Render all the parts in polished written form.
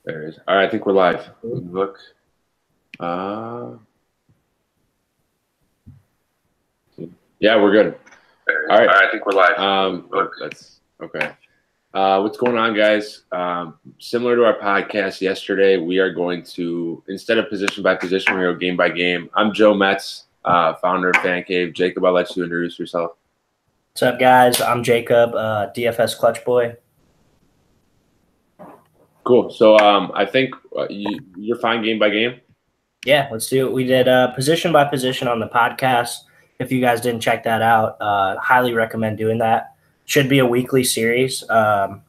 There it is. All right, I think we're live. Let me look. Yeah, we're good. All right, I think we're live. That's okay. What's going on, guys? Similar to our podcast yesterday, we are going to, instead of position by position, we're going to go game by game. I'm Joe Metz, founder of Fan Cave. Jacob, I'll let you introduce yourself. What's up, guys? I'm Jacob, DFS Clutch Boy. Cool. So I think you're fine game by game? Yeah, let's do it. We did position by position on the podcast. If you guys didn't check that out, highly recommend doing that. Should be a weekly series.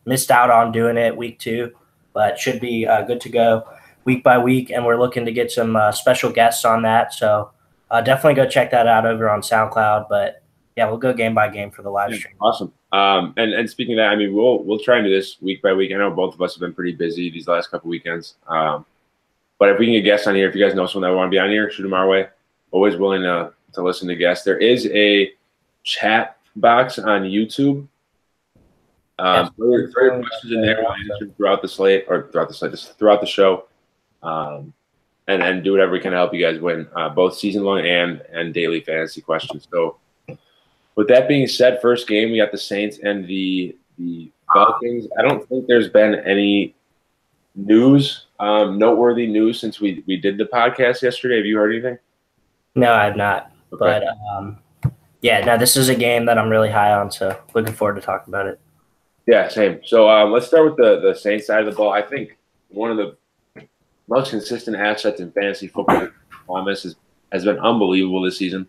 Missed out on doing it week 2, but should be good to go week by week. And we're looking to get some special guests on that. So definitely go check that out over on SoundCloud. But yeah, we'll go game by game for the live stream. Awesome. And speaking of that, I mean, we'll try and do this week by week. I know both of us have been pretty busy these last couple weekends. But if we can get guests on here, if you guys know someone that want to be on here, shoot them our way. Always willing to listen to guests. There is a chat box on YouTube. Throw your questions in there. We'll answer throughout the slate or throughout the show. And do whatever we can to help you guys win both season long and daily fantasy questions. So with that being said, first game, we got the Saints and the Falcons. I don't think there's been any news, noteworthy news since we did the podcast yesterday. Have you heard anything? No, I have not. Okay. But yeah, no, this is a game that I'm really high on, so looking forward to talking about it. Yeah, same. So let's start with the Saints side of the ball. I think one of the most consistent assets in fantasy football, Thomas, has been unbelievable this season.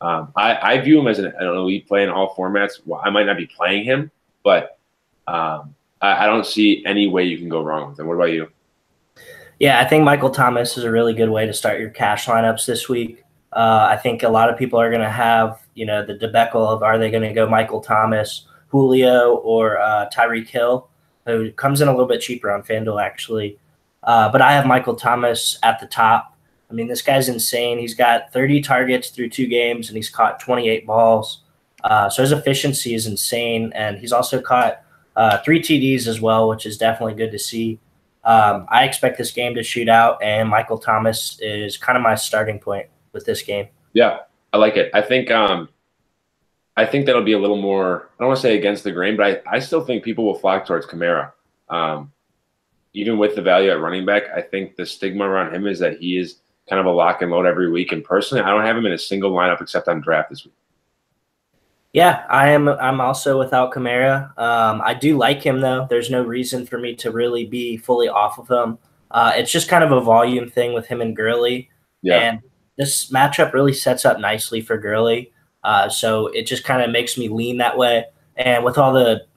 I view him as an elite play in all formats. Well, I might not be playing him, but I don't see any way you can go wrong with him. What about you? Yeah, I think Michael Thomas is a really good way to start your cash lineups this week. I think a lot of people are going to have, the debacle of are they going to go Michael Thomas, Julio, or Tyreek Hill, who comes in a little bit cheaper on FanDuel, actually. But I have Michael Thomas at the top. I mean, this guy's insane. He's got 30 targets through 2 games, and he's caught 28 balls. So his efficiency is insane, and he's also caught 3 TDs as well, which is definitely good to see. I expect this game to shoot out, and Michael Thomas is kind of my starting point with this game. Yeah, I like it. I think that'll be a little more, I don't want to say against the grain, but I still think people will flock towards Kamara. Even with the value at running back, I think the stigma around him is that he is kind of a lock and load every week. And personally, I don't have him in a single lineup except on draft this week. Yeah, I'm also without Kamara. I do like him, though. There's no reason for me to really be fully off of him. It's just kind of a volume thing with him and Gurley. Yeah. And this matchup really sets up nicely for Gurley. So it just kind of makes me lean that way. And with all the,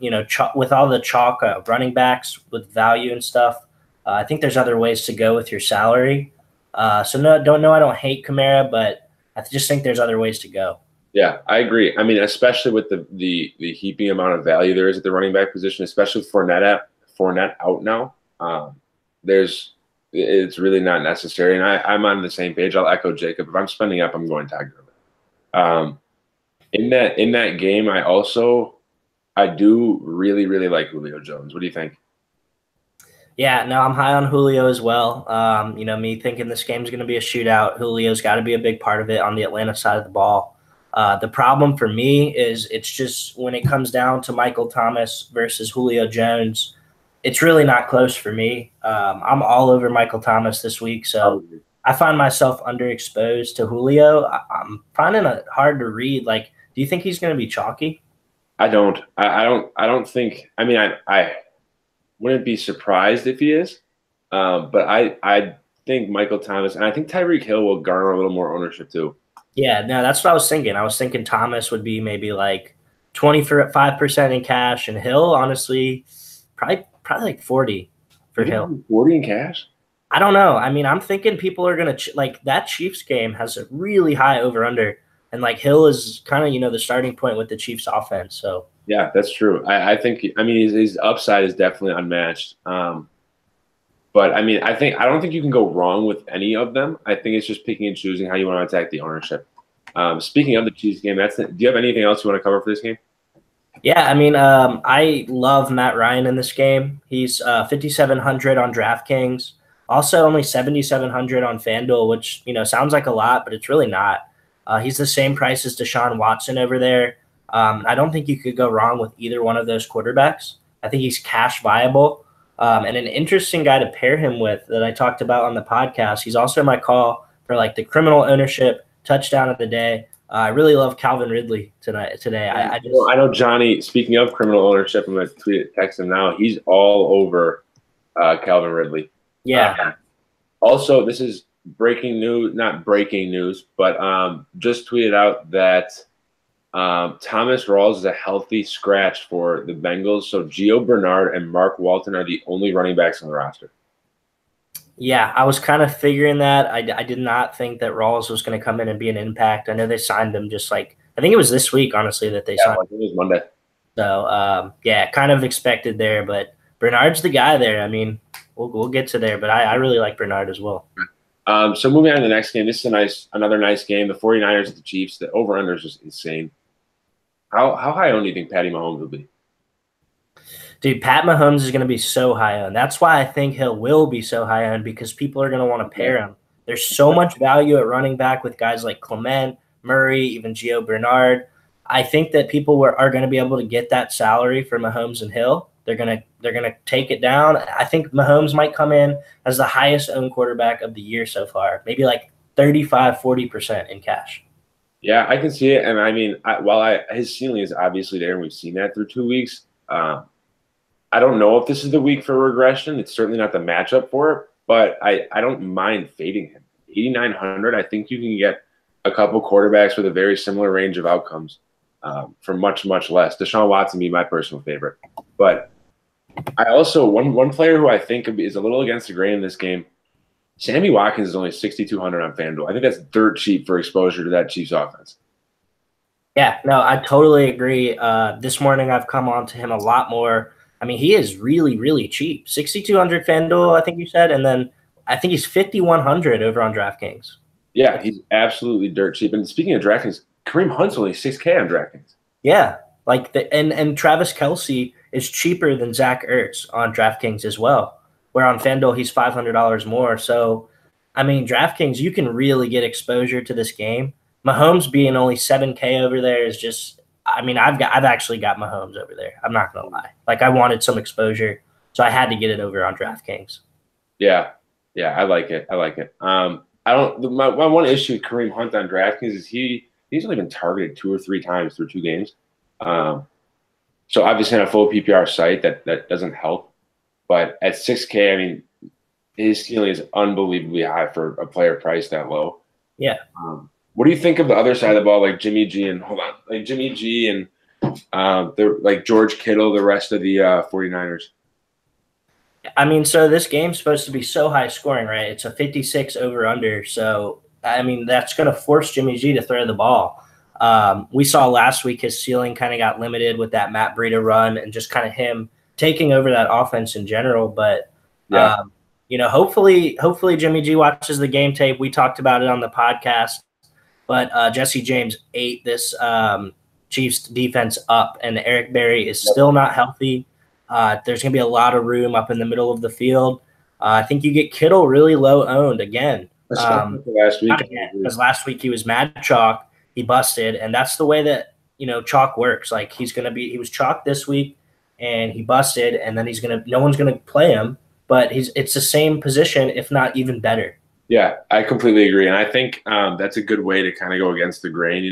chalk running backs with value and stuff, I think there's other ways to go with your salary. So I don't hate Kamara, but I just think there's other ways to go. Yeah, I agree. I mean, especially with the heaping amount of value there is at the running back position, especially with Fournette out now. It's really not necessary. And I'm on the same page. I'll echo Jacob. If I'm spending up, I'm going Tiger. In that game, I do really, really like Julio Jones. What do you think? Yeah, no, I'm high on Julio as well. Me thinking this game's going to be a shootout. Julio's got to be a big part of it on the Atlanta side of the ball. The problem for me is it's just when it comes down to Michael Thomas versus Julio Jones, it's really not close for me. I'm all over Michael Thomas this week, so I find myself underexposed to Julio. I'm finding it hard to read. Like, do you think he's going to be chalky? I don't. I don't think. I mean, I wouldn't be surprised if he is, but I think Michael Thomas and I think Tyreek Hill will garner a little more ownership too. Yeah, no, that's what I was thinking. I was thinking Thomas would be maybe like 25% in cash, and Hill, honestly, probably like 40 for Hill. 40 in cash? I don't know. I mean, I'm thinking people are going to like that Chiefs game has a really high over-under, and like Hill is kind of, the starting point with the Chiefs offense. So yeah, that's true. I think his upside is definitely unmatched. But I mean, I don't think you can go wrong with any of them. I think it's just picking and choosing how you want to attack the ownership. Speaking of the Chiefs game, do you have anything else you want to cover for this game? Yeah, I mean, I love Matt Ryan in this game. He's 5,700 on DraftKings, also only 7,700 on FanDuel, which sounds like a lot, but it's really not. He's the same price as Deshaun Watson over there. I don't think you could go wrong with either one of those quarterbacks. I think he's cash viable, and an interesting guy to pair him with that I talked about on the podcast. He's also my call for like the criminal ownership touchdown of the day. I really love Calvin Ridley today. I know Johnny. Speaking of criminal ownership, I'm going to text him now. He's all over Calvin Ridley. Yeah. Also, this is breaking news, not breaking news, but just tweeted out that Thomas Rawls is a healthy scratch for the Bengals. So Gio Bernard and Mark Walton are the only running backs on the roster. Yeah, I was kind of figuring that. I did not think that Rawls was going to come in and be an impact. I know they signed him just like I think it was this week, honestly, that they signed. Like it was Monday. So yeah, kind of expected there, but Bernard's the guy there. I mean, we'll get to there, but I really like Bernard as well. So moving on to the next game. This is another nice game. The 49ers at the Chiefs. The over-under is just insane. How high on do you think Patty Mahomes will be? Dude, Pat Mahomes is going to be so high on. That's why I think he will be so high on because people are going to want to pair him. There's so much value at running back with guys like Clement, Murray, even Gio Bernard. I think that people are going to be able to get that salary for Mahomes and Hill. They're gonna take it down. I think Mahomes might come in as the highest owned quarterback of the year so far, maybe like 35-40% in cash. Yeah, I can see it, and I mean, his ceiling is obviously there, and we've seen that through 2 weeks. I don't know if this is the week for regression. It's certainly not the matchup for it, but I don't mind fading him. 8,900, I think you can get a couple quarterbacks with a very similar range of outcomes for much, much less. Deshaun Watson be my personal favorite. But I also, one player who I think is a little against the grain in this game, Sammy Watkins is only 6,200 on FanDuel. I think that's dirt cheap for exposure to that Chiefs offense. Yeah, no, I totally agree. This morning I've come on to him a lot more. I mean, he is really, really cheap. 6,200 FanDuel, I think you said, and then I think he's 5,100 over on DraftKings. Yeah, he's absolutely dirt cheap. And speaking of DraftKings, Kareem Hunt's only 6K on DraftKings. Yeah, like and Travis Kelce is cheaper than Zach Ertz on DraftKings as well. Where on FanDuel he's $500 more. So, I mean, DraftKings you can really get exposure to this game. Mahomes being only 7K over there is just. I mean, I've actually got Mahomes over there. I'm not gonna lie. Like I wanted some exposure, so I had to get it over on DraftKings. Yeah, I like it. I don't. My one issue with Kareem Hunt on DraftKings is he's only been targeted 2 or 3 times through 2 games. So obviously on a full PPR site that doesn't help. But at 6K, I mean, his ceiling is unbelievably high for a player priced that low. Yeah. What do you think of the other side of the ball, like Jimmy G and like George Kittle, the rest of the 49ers? I mean, so this game's supposed to be so high scoring, right? It's a 56 over under. So, I mean, that's going to force Jimmy G to throw the ball. We saw last week his ceiling kind of got limited with that Matt Breida run and just kind of him taking over that offense in general. But, hopefully Jimmy G watches the game tape. We talked about it on the podcast. But Jesse James ate this Chiefs defense up, and Eric Berry is still not healthy. There's going to be a lot of room up in the middle of the field. I think you get Kittle really low owned again. Last week, because last week he was mad chalk, he busted, and that's the way that chalk works. Like he was chalk this week, and he busted, and then no one's gonna play him, but it's the same position, if not even better. Yeah, I completely agree, and I think that's a good way to kind of go against the grain.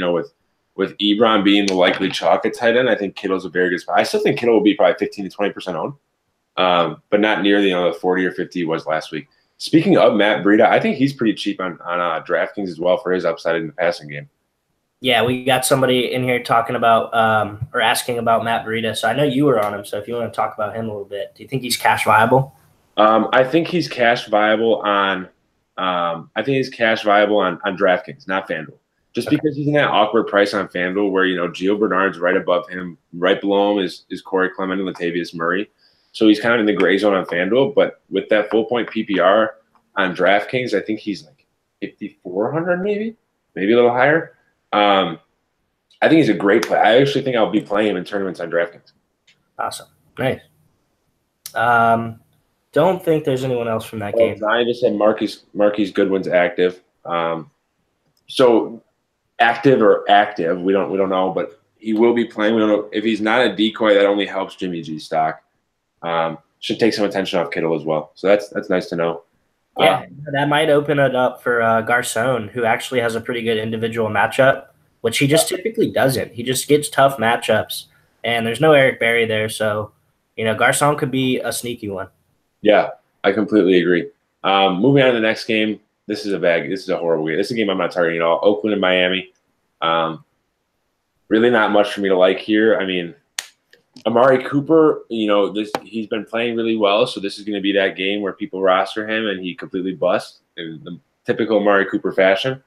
With Ebron being the likely chalk at tight end, I think Kittle's a very good spot. I still think Kittle will be probably 15 to 20% owned, but not near the 40 or 50 he was last week. Speaking of Matt Breida, I think he's pretty cheap on DraftKings as well for his upside in the passing game. Yeah, we got somebody in here talking about or asking about Matt Breida, so I know you were on him. So if you want to talk about him a little bit, do you think he's cash viable? I think he's cash viable on. On DraftKings, not FanDuel. Just because he's in that awkward price on FanDuel where, Gio Bernard's right above him. Right below him is Corey Clement and Latavius Murray. So he's kind of in the gray zone on FanDuel. But with that full point PPR on DraftKings, I think he's like 5,400 maybe a little higher. I I think he's a great play. I actually think I'll be playing him in tournaments on DraftKings. Awesome. Nice. Don't think there's anyone else from that game. I just said Marquise Goodwin's active. So active or active, we don't know, but he will be playing. We don't know if he's not a decoy. That only helps Jimmy G's stock. Should take some attention off Kittle as well. So that's nice to know. Yeah, that might open it up for Garcon, who actually has a pretty good individual matchup, which he just typically doesn't. He just gets tough matchups, and there's no Eric Berry there, so Garcon could be a sneaky one. Yeah, I completely agree. Moving on to the next game. This is a horrible game. This is a game I'm not targeting at all. Oakland and Miami. Really not much for me to like here. I mean, Amari Cooper, he's been playing really well, so this is going to be that game where people roster him and he completely busts in the typical Amari Cooper fashion.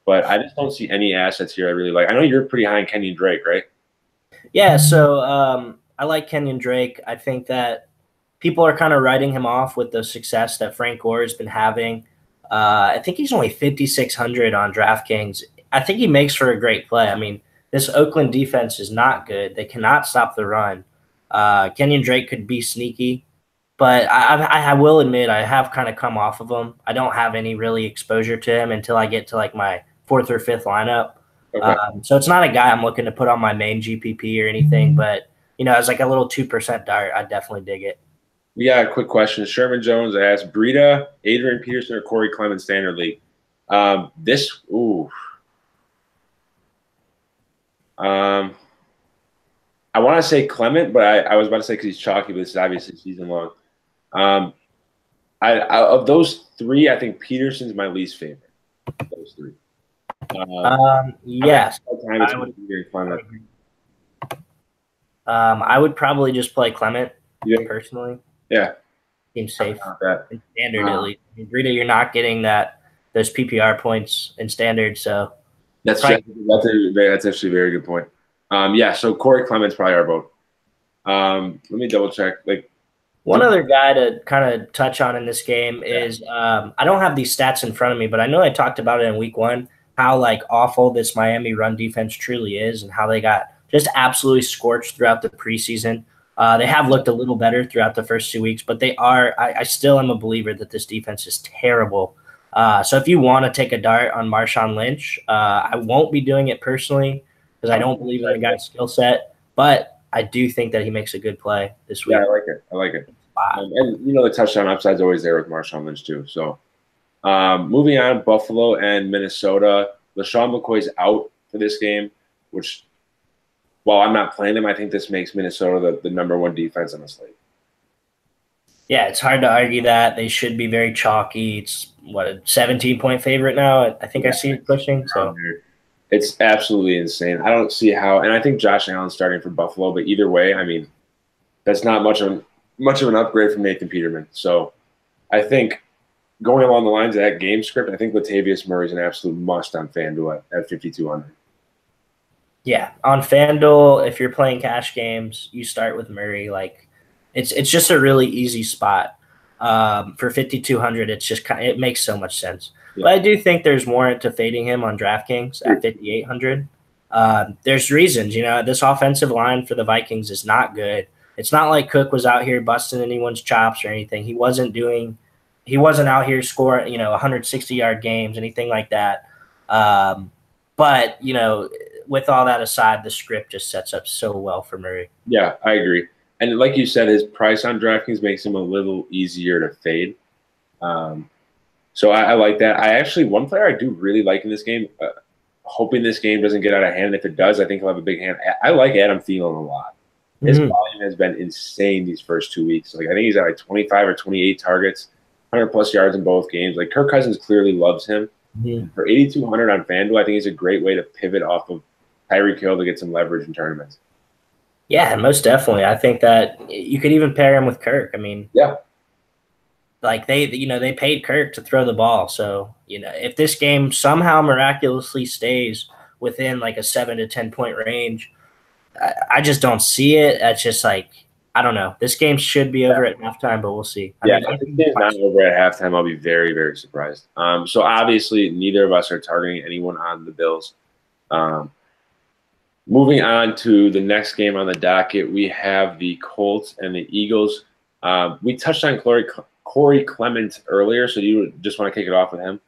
But I just don't see any assets here I really like. I know you're pretty high on Kenyon Drake, right? Yeah, so I like Kenyon Drake. I think that people are kind of writing him off with the success that Frank Gore has been having. I think he's only 5,600 on DraftKings. I think he makes for a great play. I mean, this Oakland defense is not good. They cannot stop the run. Kenyon Drake could be sneaky, but I will admit I have kind of come off of him. I don't have any really exposure to him until I get to like my 4th or 5th lineup. Okay. So it's not a guy I'm looking to put on my main GPP or anything, but as like a little 2% dart, I definitely dig it. We got a quick question. Sherman Jones asked, Breida, Adrian Peterson, or Corey Clement Standard League? I want to say Clement, but I was about to say because he's chalky, but this is obviously season long. Of those three, I think Peterson's my least favorite. Those three. Yes. I would probably just play Clement personally. Yeah. Seems safe. In standard, at least. Breida, you're not getting those PPR points in standard, so that's actually a very good point. So Corey Clement's probably our vote. Let me double check. One other guy to kind of touch on in this game is I don't have these stats in front of me, but I know I talked about it in week 1, how awful this Miami run defense truly is and how they got just absolutely scorched throughout the preseason. They have looked a little better throughout the first 2 weeks, but I still am a believer that this defense is terrible. So if you want to take a dart on Marshawn Lynch, I won't be doing it personally because I don't believe in the guy's skill set, but I do think that he makes a good play this week. Yeah, I like it. And the touchdown upside's always there with Marshawn Lynch too. So moving on, Buffalo and Minnesota. LaShawn McCoy's out for this game, which while I'm not playing him, I think this makes Minnesota the number 1 defense on the slate. Yeah, it's hard to argue that. They should be very chalky. It's a 17-point favorite now. I think I see it pushing. So it's absolutely insane. I don't see how, and I think Josh Allen's starting for Buffalo, but either way, I mean, that's not much of an upgrade from Nathan Peterman. So I think going along the lines of that game script, I think Latavius Murray's an absolute must on FanDuel at 5,200. Yeah, on FanDuel, if you're playing cash games, you start with Murray. It's just a really easy spot. For 5,200, it makes so much sense. Yeah. But I do think there's warrant to fading him on DraftKings at 5,800. There's reasons. This offensive line for the Vikings is not good. It's not like Cook was out here busting anyone's chops or anything. He wasn't out here scoring 160-yard games, anything like that. But with all that aside, the script just sets up so well for Murray. Yeah, I agree. And like you said, his price on DraftKings makes him a little easier to fade. So I like that. One player I do really like in this game, hoping this game doesn't get out of hand. If it does, I think he'll have a big hand. I like Adam Thielen a lot. His volume has been insane these first 2 weeks. I think he's at 25 or 28 targets, 100-plus yards in both games. Kirk Cousins clearly loves him. For 8,200 on FanDuel, I think it's a great way to pivot off of Tyreek Hill to get some leverage in tournaments. Yeah, most definitely. I think that you could even pair him with Kirk. I mean, yeah, they paid Kirk to throw the ball. So, if this game somehow miraculously stays within a 7 to 10 point range, I just don't see it. That's just I don't know. This game should be over at halftime, but we'll see. If this game's not over at halftime, I'll be very, very surprised. So obviously neither of us are targeting anyone on the Bills. Moving on to the next game on the docket, we have the Colts and the Eagles. We touched on Corey Clement earlier, so you just want to kick it off with him?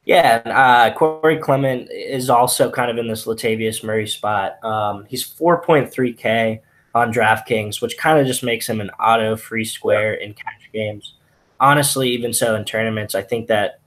Yeah, Corey Clement is also kind of in this Latavius Murray spot. He's 4.3K on DraftKings, which kind of just makes him an auto free square in cash games. Honestly, even so in tournaments, I think that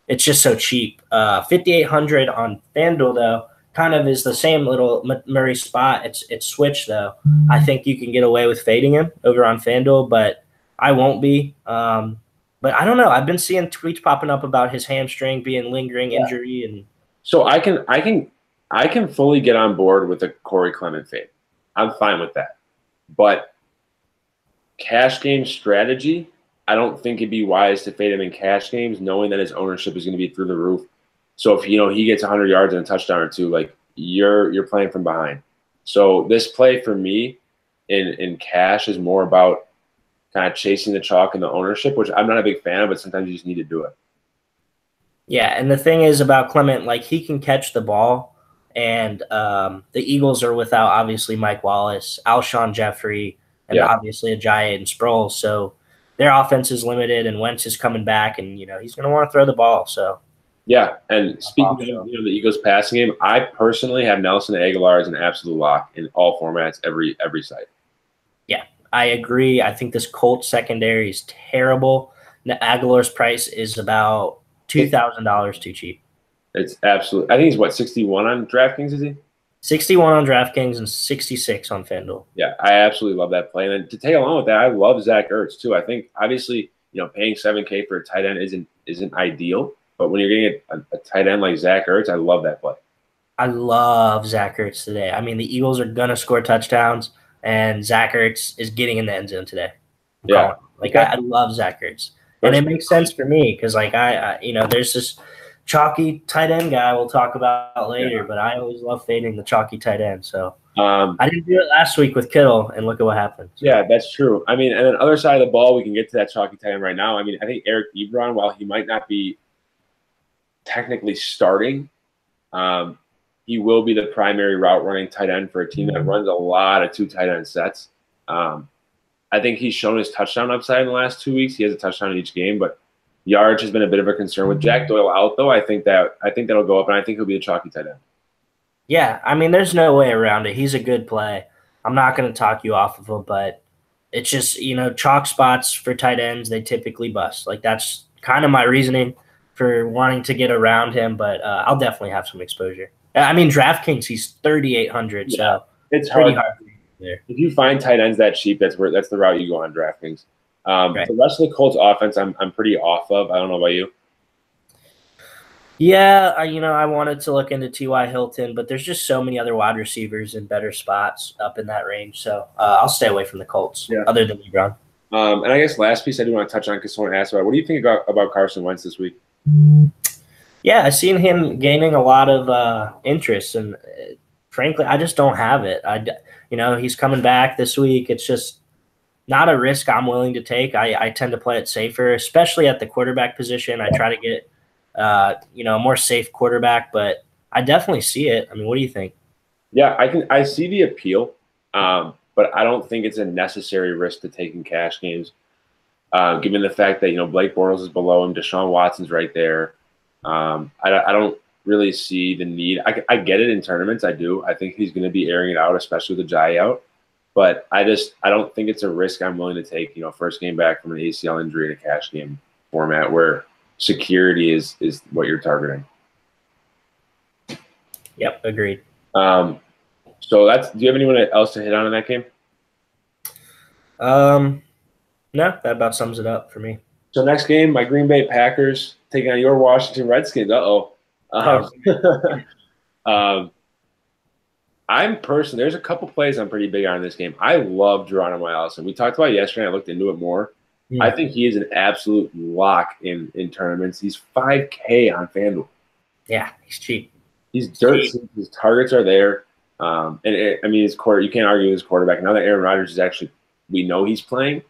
it's just so cheap. 5,800 on FanDuel, though, kind of is the same little Murray spot. It's switched, though. I think you can get away with fading him over on FanDuel, but I won't be. But I don't know. I've been seeing tweets popping up about his hamstring being lingering injury, and so I can fully get on board with the Corey Clement fade. I'm fine with that. But cash game strategy, I don't think it'd be wise to fade him in cash games, knowing that his ownership is going to be through the roof. So if he gets 100 yards and a touchdown or two, like you're playing from behind. So this play for me in cash is more about kind of chasing the chalk and the ownership, which I'm not a big fan of, but sometimes you just need to do it. Yeah, and the thing is about Clement, like he can catch the ball, and the Eagles are without obviously Mike Wallace, Alshon Jeffrey, and obviously Ajayi and Sproles. So their offense is limited, and Wentz is coming back, and he's going to want to throw the ball. So yeah, and speaking of the Eagles passing game, I personally have Nelson Aguilar as an absolute lock in all formats, every site. Yeah, I agree. I think this Colts secondary is terrible. Aguilar's price is about $2,000 too cheap. It's absolutely. I think he's what, 61 on DraftKings, is he? 61 on DraftKings and 66 on FanDuel. Yeah, I absolutely love that play. And then to take along with that, I love Zach Ertz too. I think obviously, paying $7K for a tight end isn't ideal, but when you're getting a tight end like Zach Ertz, I love that play. I love Zach Ertz today. I mean, the Eagles are gonna score touchdowns, and Zach Ertz is getting in the end zone today. I love Zach Ertz, and it makes sense for me because I there's this chalky tight end guy we'll talk about later, but I always love fading the chalky tight end. So I didn't do it last week with Kittle, and look at what happened. So. Yeah, that's true. I mean, and then other side of the ball, we can get to that chalky tight end right now. I mean, I think Eric Ebron, while he might not be technically starting, he will be the primary route running tight end for a team that runs a lot of two tight end sets. I think he's shown his touchdown upside in the last 2 weeks. He has a touchdown in each game, but yardage has been a bit of a concern with Jack Doyle out, though. I think that'll go up, and I think he'll be a chalky tight end. Yeah, I mean, there's no way around it. He's a good play. I'm not going to talk you off of him, but it's just, chalk spots for tight ends, they typically bust. Like, that's kind of my reasoning for wanting to get around him, but I'll definitely have some exposure. I mean, DraftKings, he's 3,800, so it's hard there. If you find tight ends that cheap, that's the route you go on DraftKings. Right. The rest of the Colts offense, I'm pretty off of. I don't know about you. Yeah, I wanted to look into T.Y. Hilton, but there's just so many other wide receivers in better spots up in that range. So I'll stay away from the Colts, other than LeBron. And I guess last piece I do want to touch on because someone asked about, what do you think about Carson Wentz this week? Yeah, I've seen him gaining a lot of interest, and frankly, I just don't have it. He's coming back this week. It's just not a risk I'm willing to take. I tend to play it safer, especially at the quarterback position. I try to get a more safe quarterback, but I definitely see it. I mean, what do you think? Yeah, I see the appeal, but I don't think it's a necessary risk to take in cash games, given the fact that Blake Bortles is below him, Deshaun Watson's right there. I don't really see the need. I get it in tournaments. I do. I think he's going to be airing it out, especially with the Ajayi out. But I don't think it's a risk I'm willing to take. First game back from an ACL injury in a cash game format where security is what you're targeting. Yep, agreed. So do you have anyone else to hit on in that game? No, that about sums it up for me. So next game, my Green Bay Packers taking on your Washington Redskins. There's a couple plays I'm pretty big on in this game. I love Geronimo Allison. We talked about it yesterday. I looked into it more. I think he is an absolute lock in tournaments. He's 5K on FanDuel. Yeah, he's cheap. He's dirt cheap. His targets are there. His you can't argue with his quarterback. Now that Aaron Rodgers is actually, we know he's playing,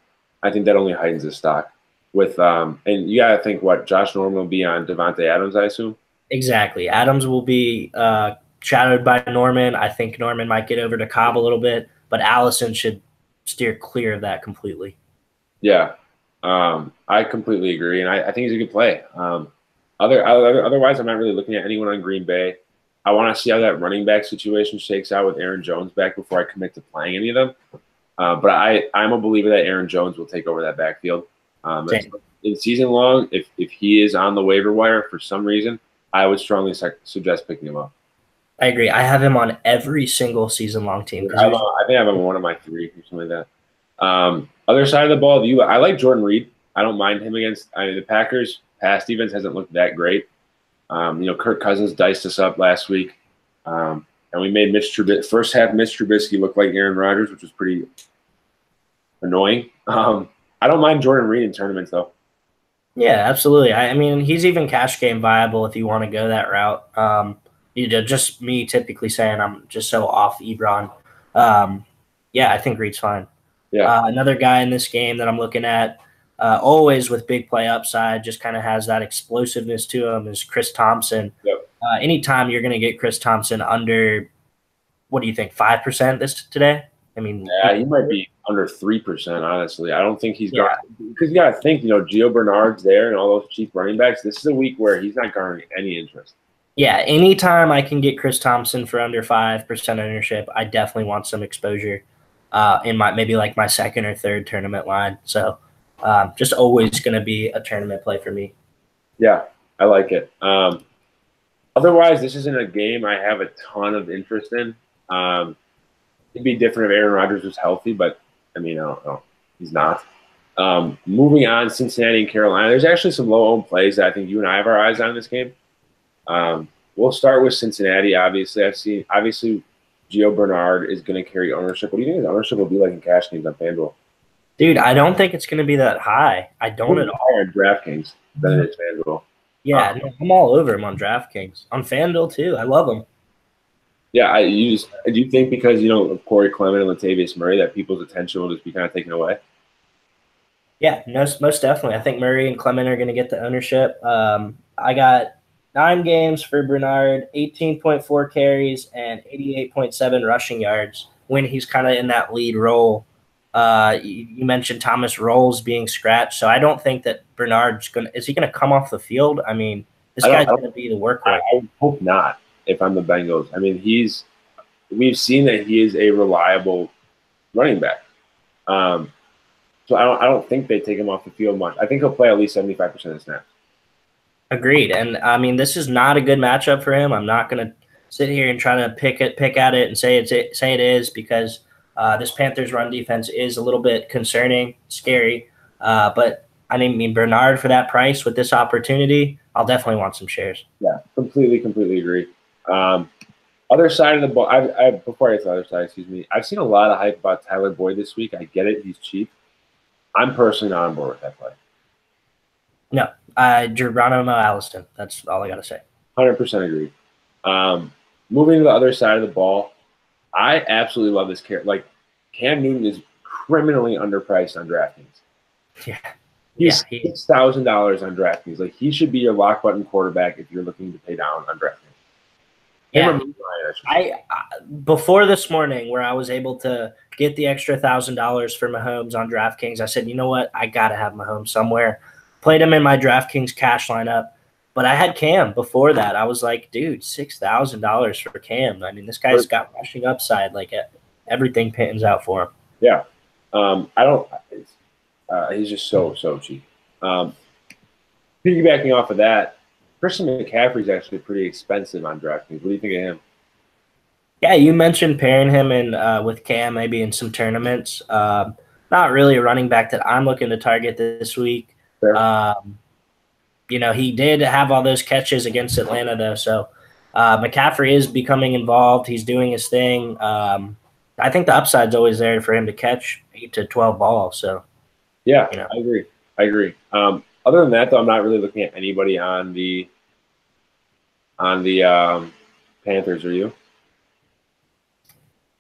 I think that only heightens his stock. And you got to think Josh Norman will be on Devontae Adams, I assume? Exactly. Adams will be shadowed by Norman. I think Norman might get over to Cobb a little bit, but Allison should steer clear of that completely. Yeah, I completely agree, and I think he's a good play. Otherwise, I'm not really looking at anyone on Green Bay. I want to see how that running back situation shakes out with Aaron Jones back before I commit to playing any of them. But I'm a believer that Aaron Jones will take over that backfield. In season long, if he is on the waiver wire for some reason, I would strongly suggest picking him up. I agree. I have him on every single season long team. I think I have him on one of my 3 or something like that. Other side of the ball, I like Jordan Reed. I don't mind him against the Packers. Pass defense hasn't looked that great. Kirk Cousins diced us up last week. And we made first half Mitch Trubisky look like Aaron Rodgers, which was pretty annoying. I don't mind Jordan Reed in tournaments, though. Yeah, absolutely. I mean, he's even cash game viable if you want to go that route. Just me typically saying I'm just so off Ebron. I think Reed's fine. Yeah. Another guy in this game that I'm looking at, always with big play upside, just kind of has that explosiveness to him, is Chris Thompson. Yep. Anytime you're going to get Chris Thompson under, what do you think, 5% today? I mean, yeah, he might be under 3%, honestly. I don't think he's going because you got to think, Gio Bernard's there and all those cheap running backs. This is a week where he's not garnering any interest. Yeah, anytime I can get Chris Thompson for under 5% ownership, I definitely want some exposure in my second or third tournament line. So just always going to be a tournament play for me. Yeah, I like it. Otherwise, this isn't a game I have a ton of interest in. It'd be different if Aaron Rodgers was healthy, but I don't know. He's not. Moving on, Cincinnati and Carolina. There's actually some low-owned plays that I think you and I have our eyes on in this game. We'll start with Cincinnati, obviously. Obviously, Gio Bernard is going to carry ownership. What do you think his ownership will be like in cash games on FanDuel? Dude, I don't think it's going to be that high. I don't at all. Higher in DraftKings than it is FanDuel. Yeah, I'm all over him on DraftKings. On FanDuel, too. I love him. Yeah, do you think because, of Corey Clement and Latavius Murray that people's attention will just be kind of taken away? Yeah, most definitely. I think Murray and Clement are going to get the ownership. I got 9 games for Bernard, 18.4 carries, and 88.7 rushing yards when he's kind of in that lead role. You mentioned Thomas Rolls being scratched, so I don't think that Bernard's going to – is he going to come off the field? I mean, this guy's going to be the workhorse. I hope not. If I'm the Bengals, we've seen that he is a reliable running back. So I don't think they take him off the field much. I think he'll play at least 75% of the snaps. Agreed. And this is not a good matchup for him. I'm not going to sit here and try to pick at it and say it is because this Panthers run defense is a little bit concerning, scary. But Bernard for that price with this opportunity, I'll definitely want some shares. Yeah, completely agree. Other side of the ball, before I get to the other side, I've seen a lot of hype about Tyler Boyd this week. I get it. He's cheap. I'm personally not on board with that play. No, Geronimo Allison. That's all I got to say. 100% agree. Moving to the other side of the ball, I absolutely love this Cam Newton is criminally underpriced on DraftKings. Yeah. He's $6,000 on DraftKings. He should be your lock button quarterback if you're looking to pay down on DraftKings. Yeah. Before this morning, where I was able to get the extra $1,000 for Mahomes on DraftKings, I said, you know what? I got to have Mahomes somewhere. Played him in my DraftKings cash lineup, but I had Cam before that. I was like, dude, $6,000 for Cam. This guy's got rushing upside. Everything pans out for him. Yeah. He's just so cheap. Piggybacking off of that, Christian McCaffrey's actually pretty expensive on DraftKings. What do you think of him? Yeah, you mentioned pairing him with Cam maybe in some tournaments. Not really a running back that I'm looking to target this week. He did have all those catches against Atlanta, though. So McCaffrey is becoming involved. He's doing his thing. I think the upside's always there for him to catch 8 to 12 balls. So, yeah, I agree. Other than that, though, I'm not really looking at anybody on the Panthers. Are you?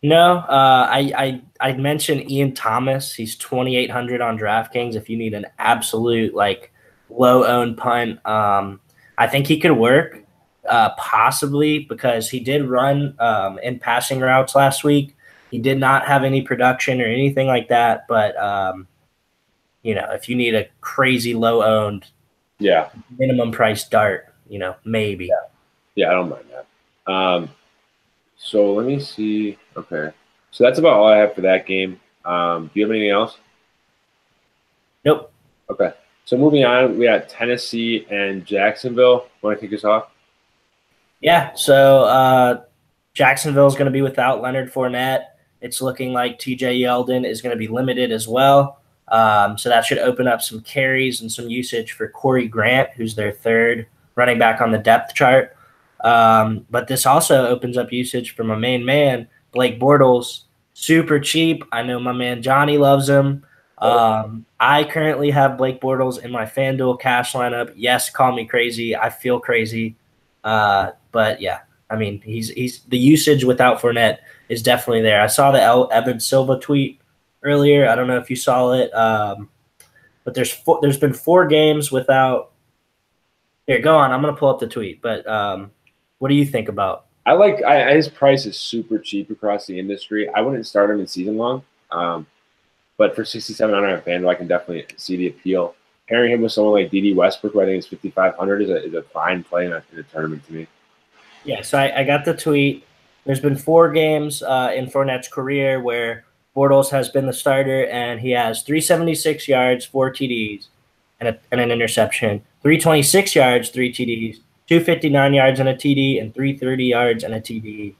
No, I mentioned Ian Thomas. He's 2,800 on DraftKings. If you need an absolute low owned punt, I think he could work. Possibly, because he did run in passing routes last week. He did not have any production or anything like that. But, if you need a crazy low-owned minimum price dart, maybe. Yeah, I don't mind that. So let me see. Okay. So that's about all I have for that game. Do you have anything else? Nope. Okay. So moving on, we got Tennessee and Jacksonville. Want to kick us off? Yeah. So Jacksonville is going to be without Leonard Fournette. It's looking like TJ Yeldon is going to be limited as well. So that should open up some carries and some usage for Corey Grant, who's their third running back on the depth chart. But this also opens up usage for my main man, Blake Bortles. Super cheap. I know my man Johnny loves him. I currently have Blake Bortles in my FanDuel cash lineup. Yes, call me crazy. I feel crazy. But yeah, I mean, he's the usage without Fournette is definitely there. I saw the Evan Silva tweet earlier. I don't know if you saw it, but there's been 4 games without. Here, go on. I'm gonna pull up the tweet. But what do you think about? His price is super cheap across the industry. I wouldn't start him in season long, but for 6,700 on FanDuel, I can definitely see the appeal. Pairing him with someone like D.D. Westbrook, who I think is 5,500, is a fine play in a tournament to me. Yeah, so I got the tweet. There's been 4 games in Fournette's career where Bortles has been the starter, and he has 376 yards, 4 TDs, and an interception. 326 yards, 3 TDs, 259 yards and a TD, and 330 yards and a TD.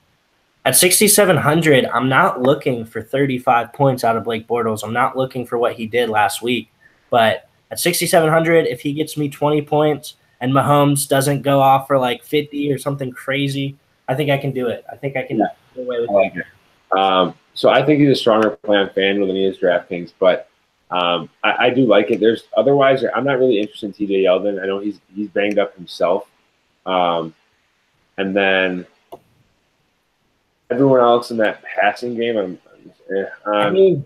At 6,700, I'm not looking for 35 points out of Blake Bortles. I'm not looking for what he did last week. But at 6,700, if he gets me 20 points and Mahomes doesn't go off for like 50 or something crazy, I think I can do it. I think I can get away with it. So I think he's a stronger play on FanDuel than he is DraftKings, but I do like it. Otherwise, I'm not really interested in TJ Yeldon. I know he's banged up himself. And then everyone else in that passing game,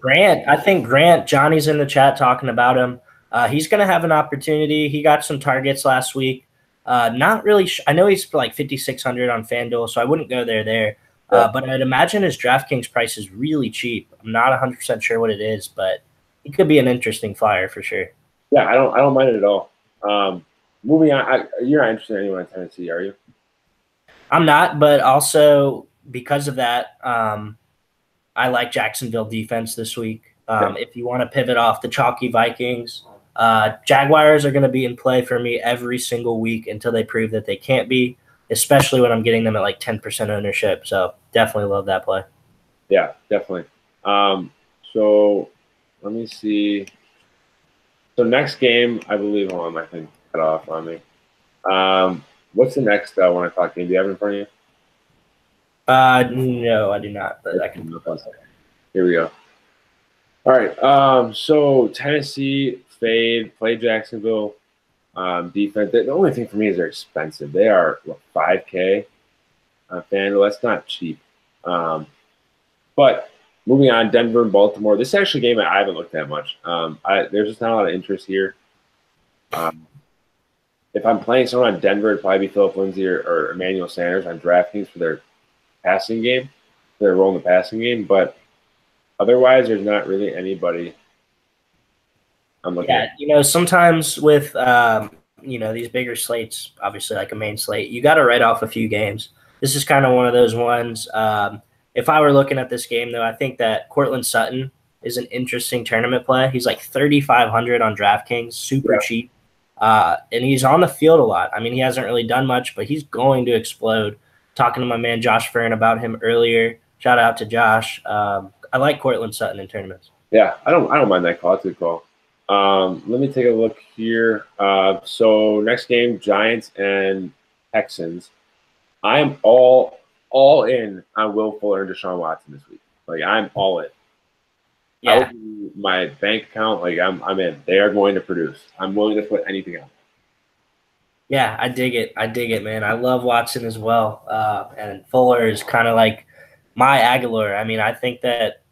Grant. I think Grant, Johnny's in the chat talking about him. He's going to have an opportunity. He got some targets last week. Not really. I know he's like 5,600 on FanDuel, so I wouldn't go there. But I'd imagine his DraftKings price is really cheap. I'm not 100% sure what it is, but he could be an interesting flyer for sure. Yeah, I don't mind it at all. Moving on, you're not interested in anyone in Tennessee, are you? I'm not, but also because of that, I like Jacksonville defense this week. If you want to pivot off the chalky Vikings, Jaguars are going to be in play for me every single week until they prove that they can't be, especially when I'm getting them at like 10% ownership. So definitely love that play. Yeah, definitely. So let me see. So next game, I believe, hold on, my thing cut off on me. What's the next 1 o'clock game? Do you have it in front of you? No, I do not. But I can. Here we go. All right. So Tennessee fade, play Jacksonville defense. The only thing for me is they're expensive. They are $5K on FanDuel. That's not cheap. But moving on, Denver and Baltimore. This is actually a game I haven't looked at much. There's just not a lot of interest here. If I'm playing someone on Denver, it'd probably be Philip Lindsay or Emmanuel Sanders on DraftKings for their passing game. Their role in the passing game. But otherwise, there's not really anybody I'm looking at. Sometimes with these bigger slates, obviously like a main slate, you got to write off a few games. This is kind of one of those ones. If I were looking at this game, though, I think that Cortland Sutton is an interesting tournament play. He's like 3,500 on DraftKings, super cheap. And he's on the field a lot. I mean, he hasn't really done much, but he's going to explode. Talking to my man Josh Fern about him earlier. Shout out to Josh. I like Cortland Sutton in tournaments. Yeah, I don't mind that call. It's a good call. Let me take a look here. So next game, Giants and Texans. I am all in on Will Fuller and Deshaun Watson this week. Like, I'm all in. Yeah. My bank account, like I'm in. They are going to produce. I'm willing to put anything out. Yeah, I dig it, man. I love Watson as well. And Fuller is kind of like my Aguilar. I mean, I think that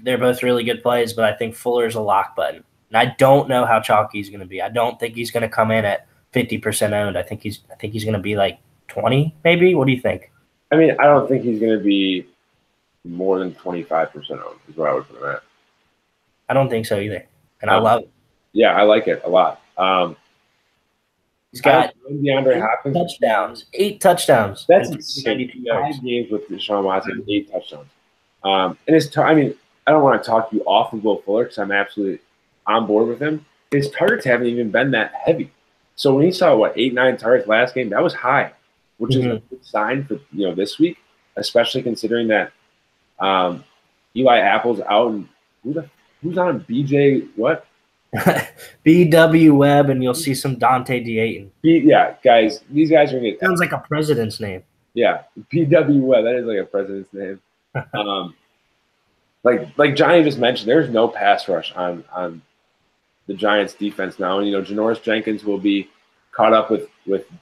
they're both really good plays, but I think Fuller is a lock button. And I don't know how chalky he's going to be. I don't think he's going to come in at 50% owned. I think he's going to be like 20 maybe? What do you think? I mean, I don't think he's going to be more than 25% owned is what I would put him at. I don't think so either. And I love it. Yeah, I like it a lot. He's got DeAndre Hopkins touchdowns, 8 touchdowns. That's insane. 5 games with Deshaun Watson, 8 touchdowns. And it's I mean, I don't want to talk you off of Will Fuller because I'm absolutely on board with him. His targets haven't even been that heavy. So when he saw 8, 9 targets last game, that was high, which is a good sign for this week, especially considering that Eli Apple's out and who's on BJ what? BW Webb, and you'll see some Dante Deaton. Yeah, guys, these guys are going to get. Sounds like a president's name. Yeah, BW Webb. That is like a president's name. Like Johnny just mentioned, there's no pass rush on the Giants' defense now, and Janoris Jenkins will be caught up with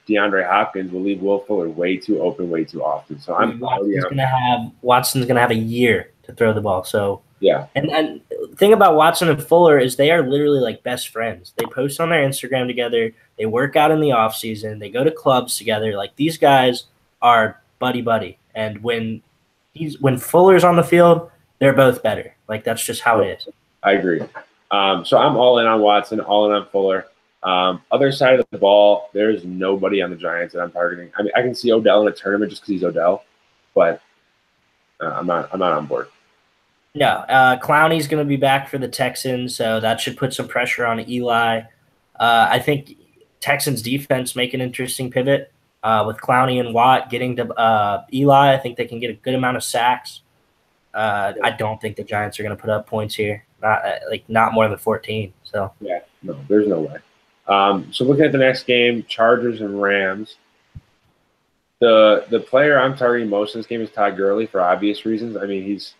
DeAndre Hopkins. Will leave Will Fuller way too open, way too often. So Watson's gonna have a year to throw the ball. So. Yeah. And the thing about Watson and Fuller is they are literally like best friends. They post on their Instagram together. They work out in the off season. They go to clubs together. Like these guys are buddy. And when Fuller's on the field, they're both better. Like that's just how it is. I agree. So I'm all in on Watson, all in on Fuller. Other side of the ball, there's nobody on the Giants that I'm targeting. I mean, I can see Odell in a tournament just because he's Odell, but I'm not on board. Yeah, Clowney's going to be back for the Texans, so that should put some pressure on Eli. I think Texans defense make an interesting pivot with Clowney and Watt getting to Eli. I think they can get a good amount of sacks. I don't think the Giants are going to put up points here, not more than 14. So yeah, no, there's no way. So looking at the next game, Chargers and Rams. The player I'm targeting most in this game is Todd Gurley for obvious reasons. I mean, he's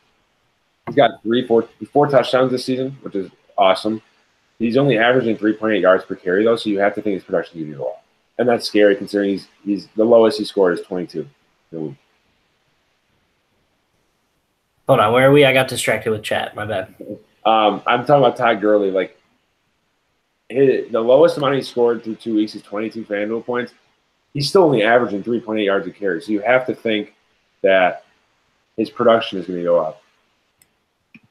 got 4 touchdowns this season, which is awesome. He's only averaging 3.8 yards per carry, though, so you have to think his production is going to be low. And that's scary considering he's the lowest he scored is 22. Hold on, where are we? I got distracted with chat. My bad. I'm talking about Todd Gurley. Like, the lowest amount he scored through 2 weeks is 22 FanDuel points. He's still only averaging 3.8 yards a carry, so you have to think that his production is going to go up.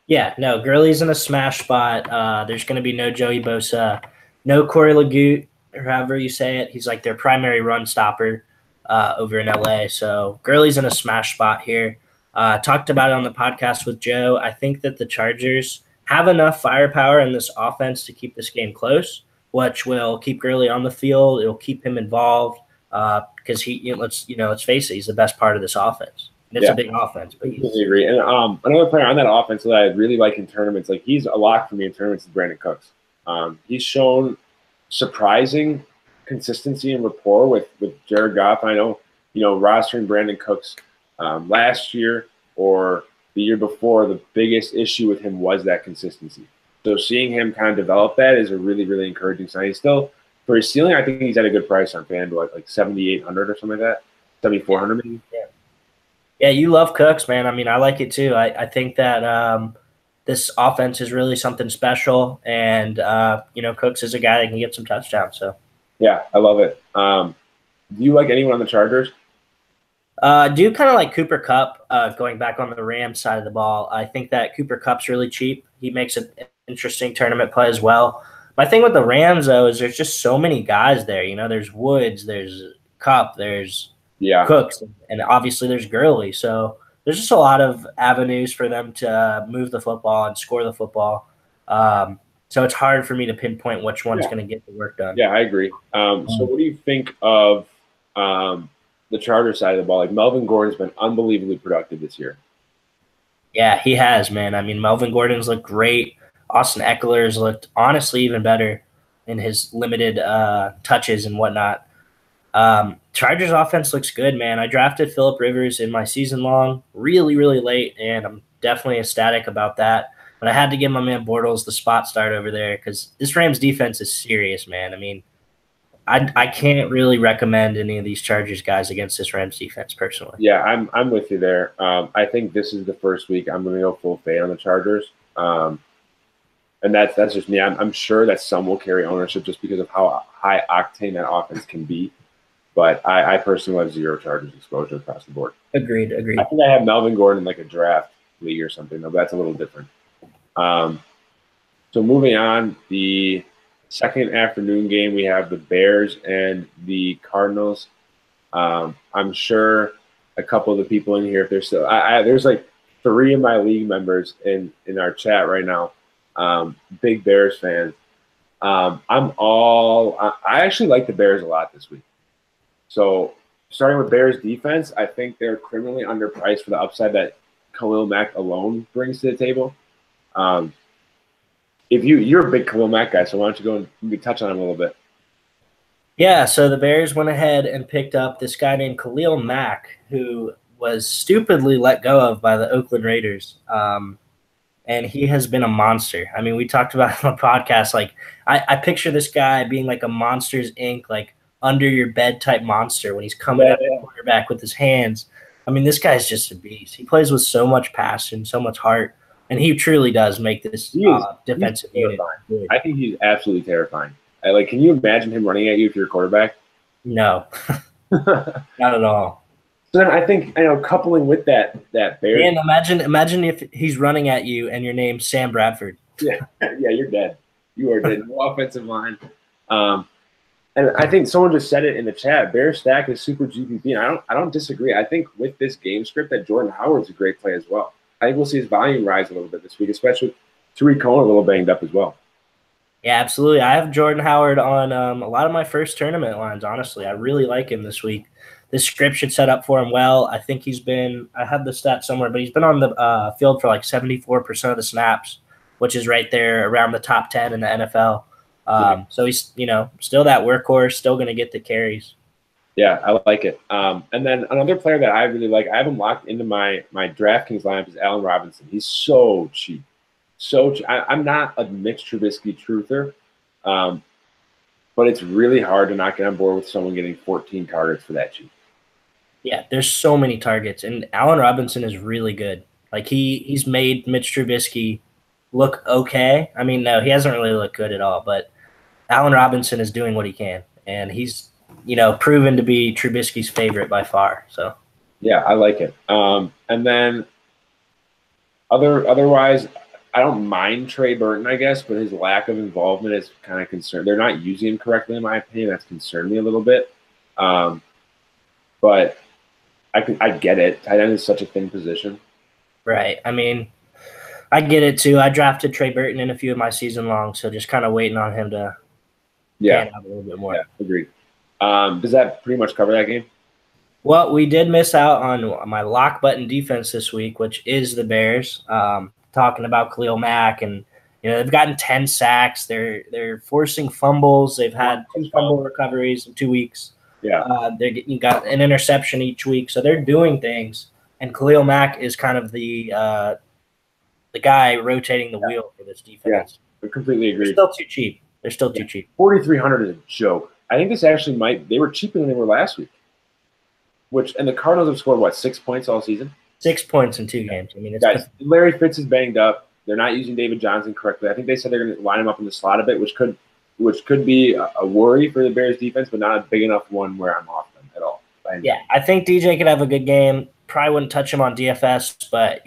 Yeah, no, Gurley's in a smash spot. There's going to be no Joey Bosa, no Corey Ligout, or however you say it. He's like their primary run stopper over in LA. So Gurley's in a smash spot here. Talked about it on the podcast with Joe. I think that the Chargers have enough firepower in this offense to keep this game close, which will keep Gurley on the field. It'll keep him involved because let's face it, he's the best part of this offense. It's a big offense. I completely agree. And another player on that offense that I really like in tournaments, like he's a lock for me in tournaments, is Brandon Cooks. He's shown surprising consistency and rapport with Jared Goff. I know, rostering Brandon Cooks last year or the year before, the biggest issue with him was that consistency. So seeing him kind of develop that is a really, really encouraging sign. He's still, for his ceiling, I think he's at a good price on FanDuel, like 7,800 or something like that, 7,400 maybe. Yeah, you love Cooks, man. I mean, I like it too. I think that this offense is really something special, and Cooks is a guy that can get some touchdowns. So yeah, I love it. Do you like anyone on the Chargers? Do kind of like Cooper Kupp, going back on the Rams side of the ball. I think that Cooper Kupp's really cheap. He makes an interesting tournament play as well. My thing with the Rams, though, is there's just so many guys there. There's Woods, there's Kupp, there's Cooks, and obviously there's Gurley. So there's just a lot of avenues for them to move the football and score the football. So it's hard for me to pinpoint which one's going to get the work done. Yeah, I agree. So what do you think of the Charger side of the ball? Like Melvin Gordon's been unbelievably productive this year. Yeah, he has, man. I mean, Melvin Gordon's looked great. Austin Eckler's looked honestly even better in his limited touches and whatnot. Chargers offense looks good, man. I drafted Phillip Rivers in my season long really, really late, and I'm definitely ecstatic about that. But I had to give my man Bortles the spot start over there because this Rams defense is serious, man. I mean, I can't really recommend any of these Chargers guys against this Rams defense personally. Yeah, I'm with you there. I think this is the first week I'm going to go full fade on the Chargers. And that's just me. I'm sure that some will carry ownership just because of how high octane that offense can be. But I personally have 0 Chargers exposure across the board. Agreed. I think I have Melvin Gordon in like a draft league or something, though. That's a little different. So moving on, the second afternoon game, we have the Bears and the Cardinals. I'm sure a couple of the people in here, if they're still, there's like 3 of my league members in our chat right now, big Bears fans. I actually like the Bears a lot this week. So starting with Bears defense, I think they're criminally underpriced for the upside that Khalil Mack alone brings to the table. If you're a big Khalil Mack guy, so why don't you go and you can touch on him a little bit? Yeah, so the Bears went ahead and picked up this guy named Khalil Mack, who was stupidly let go of by the Oakland Raiders. And he has been a monster. I mean, we talked about it on the podcast. Like, I picture this guy being like a Monsters, Inc., like under your bed type monster when he's coming at the quarterback with his hands. I mean, this guy's just a beast. He plays with so much passion, so much heart, and he truly does make this defensive unit. I think he's absolutely terrifying. Can you imagine him running at you if you're a quarterback? No, not at all. So then I think, coupling with that Bears. And imagine if he's running at you and your name's Sam Bradford. Yeah, you're dead. You are dead. No offensive line. And I think someone just said it in the chat. Bears stack is super GPP, and I don't disagree. I think with this game script that Jordan Howard's a great play as well. I think we'll see his volume rise a little bit this week, especially with Tariq Cohen a little banged up as well. Yeah, absolutely. I have Jordan Howard on a lot of my first tournament lines, honestly. I really like him this week. This script should set up for him well. I think I have the stat somewhere, but he's been on the field for like 74% of the snaps, which is right there around the top 10 in the NFL. So he's, still that workhorse, still going to get the carries. Yeah, I like it. And then another player that I really like, I have him locked into my DraftKings lineup is Allen Robinson. He's so cheap. So cheap. I'm not a Mitch Trubisky truther, but it's really hard to not get on board with someone getting 14 targets for that cheap. Yeah, there's so many targets, and Allen Robinson is really good. Like he's made Mitch Trubisky look okay. I mean, no, he hasn't really looked good at all, but Allen Robinson is doing what he can, and he's proven to be Trubisky's favorite by far. So yeah, I like it. And then otherwise, I don't mind Trey Burton, I guess, but his lack of involvement is kind of concerned. They're not using him correctly, in my opinion. That's concerned me a little bit. But I get it. Tight end is such a thin position. Right. I mean, I get it too. I drafted Trey Burton in a few of my season longs, so just kind of waiting on him to pan out a little bit more. Yeah, agreed. Does that pretty much cover that game? Well, we did miss out on my lock button defense this week, which is the Bears. Talking about Khalil Mack, and they've gotten 10 sacks. They're forcing fumbles. They've had 2 fumble recoveries in 2 weeks. Yeah, you got an interception each week, so they're doing things. And Khalil Mack is kind of the guy rotating the wheel for this defense. Yeah, I completely agree. They're still too cheap. They're still too cheap. 4,300 is a joke. I think this actually they were cheaper than they were last week. And the Cardinals have scored, 6 points all season? 6 points in 2 games. I mean, guys, Larry Fitz is banged up. They're not using David Johnson correctly. I think they said they're going to line him up in the slot a bit, which could be a worry for the Bears defense, but not a big enough one where I'm off them at all. Yeah, I think DJ could have a good game. Probably wouldn't touch him on DFS, but,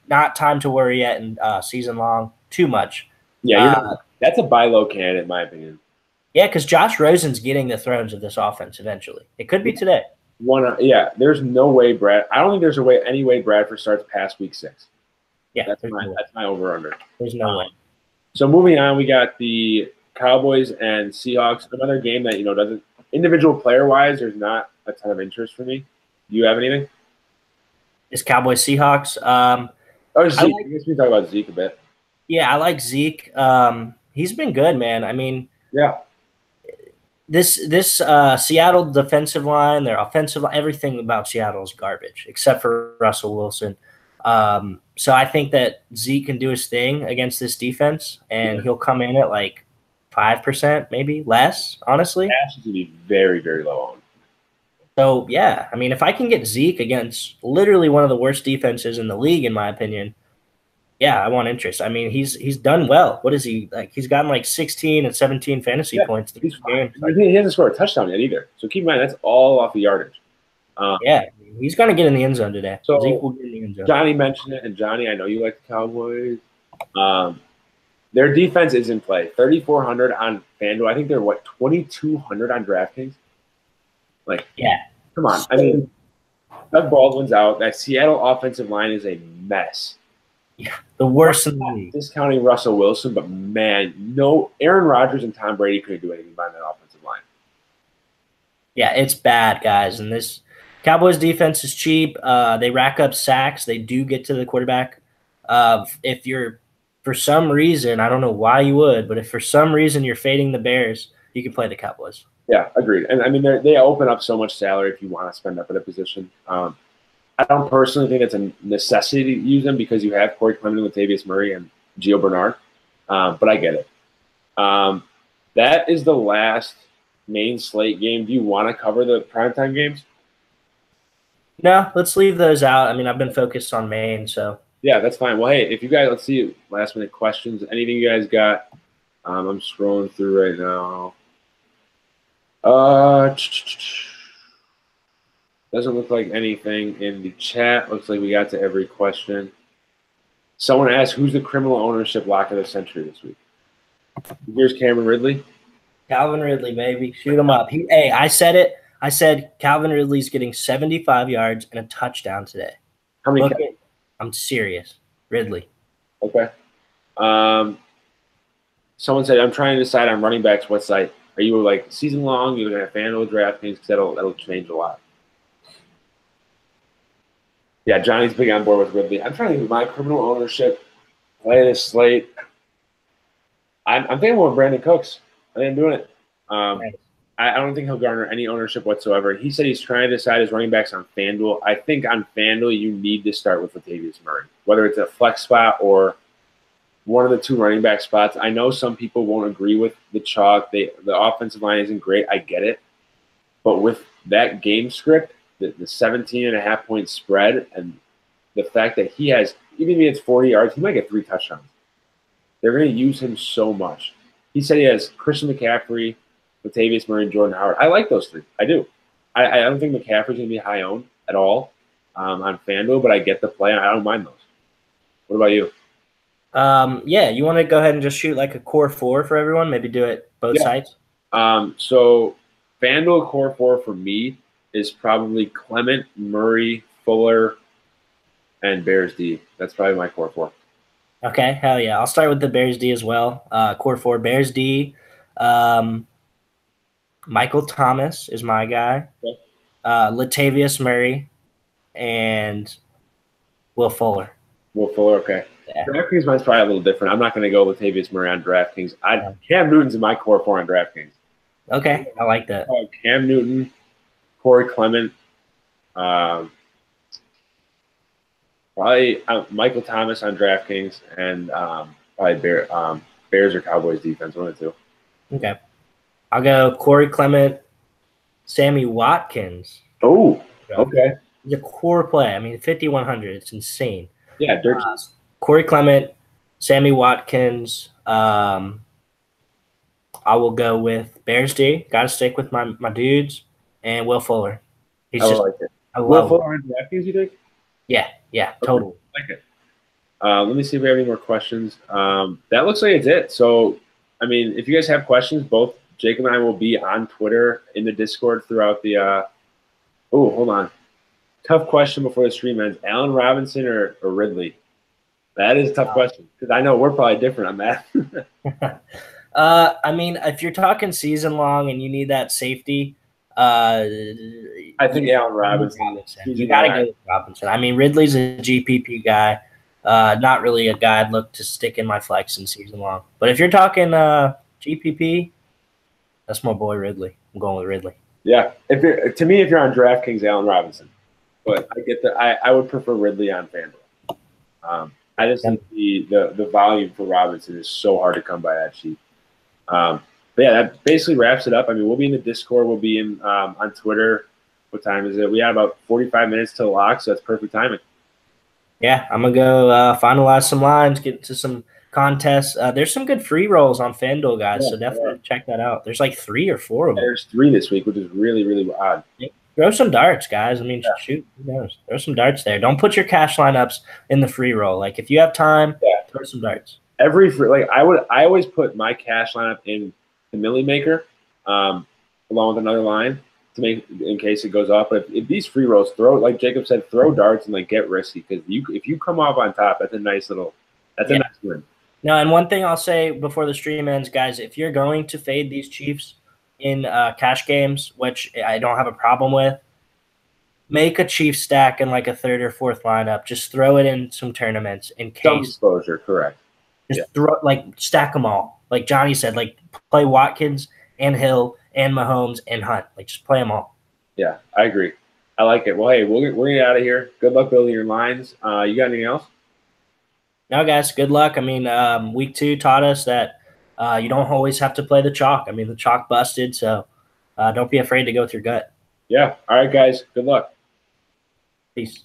not time to worry yet in season long too much. Yeah, that's a buy low candidate, in my opinion. Yeah, because Josh Rosen's getting the thrones of this offense eventually. It could be today. There's no way I don't think there's any way Bradford starts past week 6. Yeah, that's my over-under. There's no way. So moving on, we got the Cowboys and Seahawks. Another game that doesn't individual player-wise, there's not a ton of interest for me. Do you have anything? It's Cowboys Seahawks. Zeke. I guess we can talk about Zeke a bit. Yeah, I like Zeke. He's been good, man. I mean, yeah. This Seattle defensive line, their offensive line, everything about Seattle is garbage except for Russell Wilson. So I think that Zeke can do his thing against this defense, and he'll come in at 5%, maybe less, honestly. Cash is going to be very, very low on. So, yeah, I mean, if I can get Zeke against literally one of the worst defenses in the league, in my opinion, Yeah, I want interest. I mean, he's done well. What is he like? He's gotten like 16 and 17 fantasy Yeah, points through he's fine. games. Like, He hasn't scored a touchdown yet either. So keep in mind, that's all off the yardage. Um, yeah, he's gonna get in the end zone today. Zeke so will get in the end zone. Johnny mentioned it, and Johnny, I know you like the Cowboys. Um, their defense is in play. 3,400 on FanDuel. I think they're 2,200 on DraftKings. Like, Yeah, come on. I mean, Doug Baldwin's out. That Seattle offensive line is a mess. yeah, the worst in the league. Discounting Russell Wilson, but man, no, Aaron Rodgers and Tom Brady couldn't do anything behind that offensive line. Yeah, it's bad, guys. And this Cowboys defense is cheap. They rack up sacks. They do get to the quarterback. If you're, for some reason, I don't know why you would, but if for some reason you're fading the Bears, you can play the Cowboys. Yeah, agreed. And I mean, they open up so much salary if you want to spend up at a position. I don't personally think it's a necessity to use them because you have Corey Clement, Latavius Murray, and Gio Bernard. But I get it. That is the last main slate game. Do you want to cover the primetime games? No, let's leave those out. I mean, I've been focused on Maine, so. Yeah, that's fine. Well, hey, if you guys, let's see, last minute questions. Anything you guys got? I'm scrolling through right now. Doesn't look like anything in the chat. Looks like we got to every question. Someone asked, who's the criminal ownership lock of the century this week? Here's Cameron Ridley. Calvin Ridley, baby. Shoot him up. Hey, I said it. I said Calvin Ridley's getting 75 yards and a touchdown today. How many? I'm serious. Ridley. Okay. Someone said, I'm trying to decide on running backs. What site? Are you like season long? You're going to have FanDuel DraftKings because that'll change a lot. Yeah, Johnny's big on board with Ridley. I'm trying to think of my criminal ownership. Play this slate. I'm thinking with Brandon Cooks. I think I'm doing it. I don't think he'll garner any ownership whatsoever. He said he's trying to decide his running backs on FanDuel. I think on FanDuel you need to start with Latavius Murray, whether it's a flex spot or one of the two running back spots. I know some people won't agree with the chalk. The offensive line isn't great. I get it. But with that game script, the 17.5-point spread, and the fact that he has, even if he has 40 yards, he might get 3 touchdowns. They're going to use him so much. He said he has Christian McCaffrey, Latavius Murray, and Jordan Howard. I like those 3. I do. I don't think McCaffrey's going to be high owned at all on FanDuel, but I get the play. I don't mind those. What about you? Yeah, you want to go ahead and just shoot like a core 4 for everyone? Maybe do it both sides? So FanDuel core 4 for me is probably Clement, Murray, Fuller, and Bears D. That's probably my core 4. Okay, hell yeah. I'll start with the Bears D as well. Core 4, Bears D. Michael Thomas is my guy. Okay. Latavius Murray and Will Fuller. Will Fuller, okay. Yeah. DraftKings mine's probably a little different. I'm not going to go Latavius Murray on DraftKings. Cam Newton's in my core 4 on DraftKings. Okay, I like that. Cam Newton, Corey Clement, probably Michael Thomas on DraftKings, and probably Bears or Cowboys defense, one of the 2. Okay. I'll go Corey Clement, Sammy Watkins. Oh, okay. He's a core play. I mean, 5,100. It's insane. Yeah, dirt. Corey Clement, Sammy Watkins. I will go with Bears D. Got to stick with my dudes, and Will Fuller. I like it. Will Fuller on DraftKings, you think? Yeah, totally. I like it. Let me see if we have any more questions. That looks like it's it. So, I mean, if you guys have questions, both Jake and I will be on Twitter in the Discord throughout the hold on. Tough question before the stream ends. Allen Robinson or Ridley? That is a tough question because I know we're probably different on that. I mean, if you're talking season long and you need that safety, I think Allen Robinson. You got to go with Robinson. I mean, Ridley's a GPP guy. Not really a guy I'd look to stick in my flex in season long. But if you're talking GPP, that's my boy Ridley. I'm going with Ridley. Yeah. If you're on DraftKings, Allen Robinson. But I get that. I would prefer Ridley on FanDuel. I just think the volume for Robinson is so hard to come by that cheap. But yeah, that basically wraps it up. I mean, we'll be in the Discord. We'll be in on Twitter. What time is it? We have about 45 minutes to lock, so that's perfect timing. Yeah, I'm gonna go finalize some lines, get to some contests. There's some good free rolls on FanDuel, guys, Yeah, so yeah. definitely check that out. There's like 3 or 4 of them. There's 3 this week, which is really, really odd. Throw some darts, guys. I mean, Yeah. shoot, who knows? Throw some darts there. Don't put your cash lineups in the free roll. Like if you have time, throw some darts. I always put my cash lineup in the Millie Maker, along with another line to make in case it goes off. But if these free rolls, like Jacob said, throw darts and like get risky because if you come off on top, that's a nice nice win. No, and one thing I'll say before the stream ends, guys, if you're going to fade these Chiefs in cash games, which I don't have a problem with, make a Chiefs stack in like a third or fourth lineup. Just throw it in some tournaments in case. Some exposure, correct. Just stack them all. Like Johnny said, like play Watkins and Hill and Mahomes and Hunt. Like just play them all. Yeah, I agree. I like it. Well, hey, we're gonna get out of here. Good luck building your lines. You got anything else? No, guys, good luck. I mean, week 2 taught us that you don't always have to play the chalk. I mean, the chalk busted, so don't be afraid to go with your gut. Yeah. All right, guys. Good luck. Peace.